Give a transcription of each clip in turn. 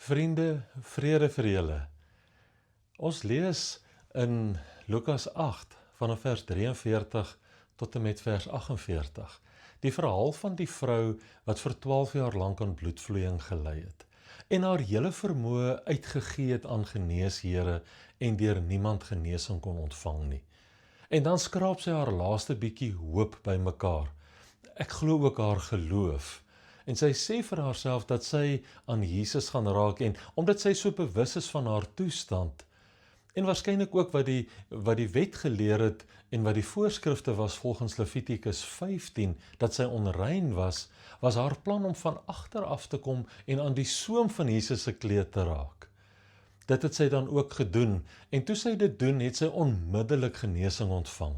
Vriende, vrede vir julle. Ons lees in Lukas 8 vanaf vers 43 tot en met vers 48. Die verhaal van die vrou wat vir 12 jaar lank aan bloedvloeiing gely het en haar hele vermoë uitgegee het aan geneeshere en deur niemand genesing kon ontvang nie. En dan skraap sy haar laaste bietjie hoop bymekaar. Ek glo ook haar geloof. En sy sê vir haarself dat sy aan Jesus gaan raak en omdat sy so bewus is van haar toestand en waarskynlik ook wat die wet geleer het en wat die voorskrifte was volgens Levitikus 15 dat sy onrein was haar plan om van agter af te kom en aan die soem van Jesus se kleed te raak. Dit het sy dan ook gedoen en toe sy dit doen het sy onmiddellik genesing ontvang.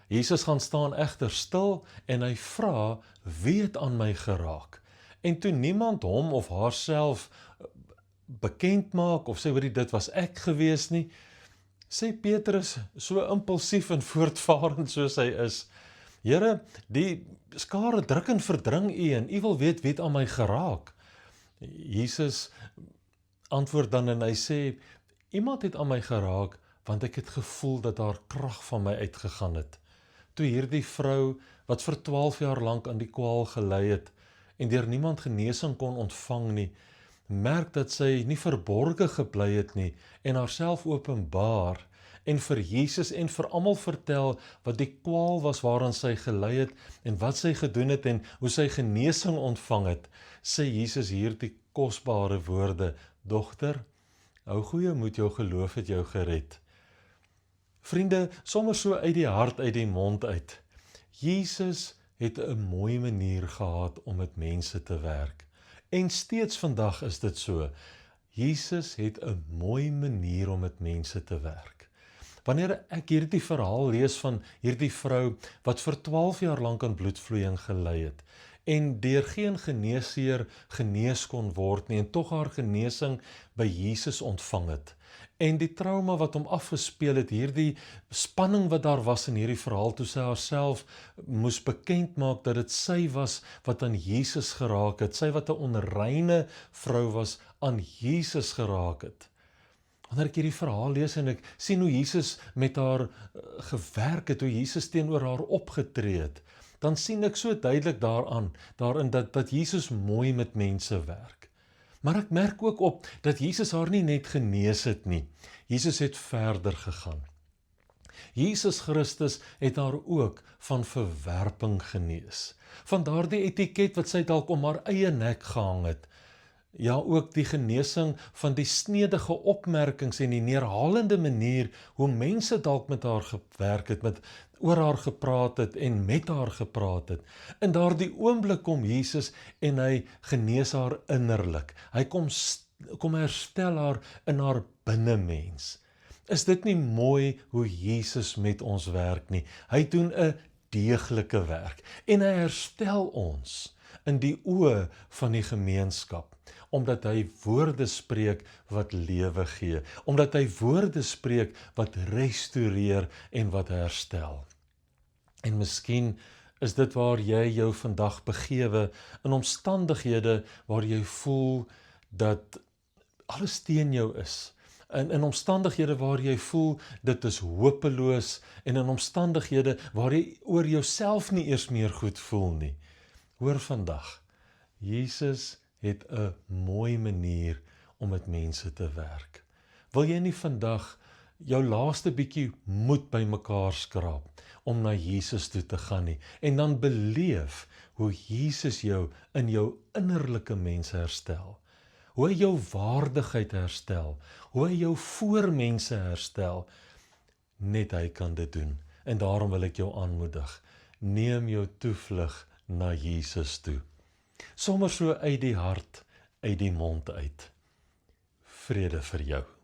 Jesus gaan staan egter stil en hy vra, wie het aan my geraak? En toe niemand hom of haarself bekend maak of sê dit was ek gewees nie, sê Petrus so impulsief en voortvarend soos hy is, Here, die skare druk en verdring u en u wil weet wie het aan my geraak. Jesus antwoord dan en hy sê, iemand het aan my geraak want ek het gevoel dat daar krag van my uitgegaan het. Toe hierdie vrou, wat vir 12 jaar lank aan die kwaal gely het, en deur niemand genesing kon ontvang nie, merk dat sy nie verborge gebly het nie, en haarself openbaar, en vir Jesus en vir almal vertel, wat die kwaal was waaraan sy gely het, en wat sy gedoen het, en hoe sy genesing ontvang het, sê Jesus hierdie kosbare woorde, dogter, hou goeie moed, jou geloof het jou gered. Vriende, sommer so uit die hart, uit die mond uit. Jesus het 'n mooi manier gehad om met mense te werk. En steeds vandag is dit so. Jesus het 'n mooi manier om met mense te werk. Wanneer ek hierdie verhaal lees van hierdie vrou wat vir 12 jaar lank aan bloedvloeiing gely het en deur geen geneesheer genees kon word nie en tog haar genesing by Jesus ontvang het. En die trauma wat hom afgespeel het, hierdie spanning wat daar was in hierdie verhaal, toe sy haarself moes bekend maak dat dit sy was wat aan Jesus geraak het, sy wat 'n onreine vrou was, aan Jesus geraak het. Wanneer ek hierdie verhaal lees en ek sien hoe Jesus met haar gewerk het, hoe Jesus teenoor haar opgetree het, dan sien ek so duidelik daarin dat Jesus mooi met mense werk. Maar ek merk ook op dat Jesus haar nie net genees het nie. Jesus het verder gegaan. Jesus Christus het haar ook van verwerping genees. Van daardie etiket wat sy dalk om haar eie nek gehang het. Ja, ook die genesing van die snedige opmerkings en die neerhalende manier hoe mense dalk met haar gewerk het, oor haar gepraat het en met haar gepraat het. In daardie oomblik kom Jesus en hy genees haar innerlik. Hy kom herstel haar in haar binnemens. Is dit nie mooi hoe Jesus met ons werk nie? Hy doen 'n deeglike werk en hy herstel ons in die oë van die gemeenskap. Omdat hy woorde spreek wat lewe gee, omdat hy woorde spreek wat restoreer en wat herstel. En miskien is dit waar jy jou vandag begewe, in omstandighede waar jy voel dat alles teen jou is, in omstandighede waar jy voel dit is hopeloos, en in omstandighede waar jy oor jouself nie eers meer goed voel nie. Hoor vandag, Jesus het 'n mooi manier om met mense te werk. Wil jy nie vandag jou laaste bietjie moed bymekaar skraap om na Jesus toe te gaan nie en dan beleef hoe Jesus jou in jou innerlike mens herstel, hoe hy jou waardigheid herstel, hoe hy jou voor mense herstel, net hy kan dit doen. En daarom wil ek jou aanmoedig, neem jou toevlug na Jesus toe. Sommer so uit die hart, uit die mond uit. Vrede vir jou.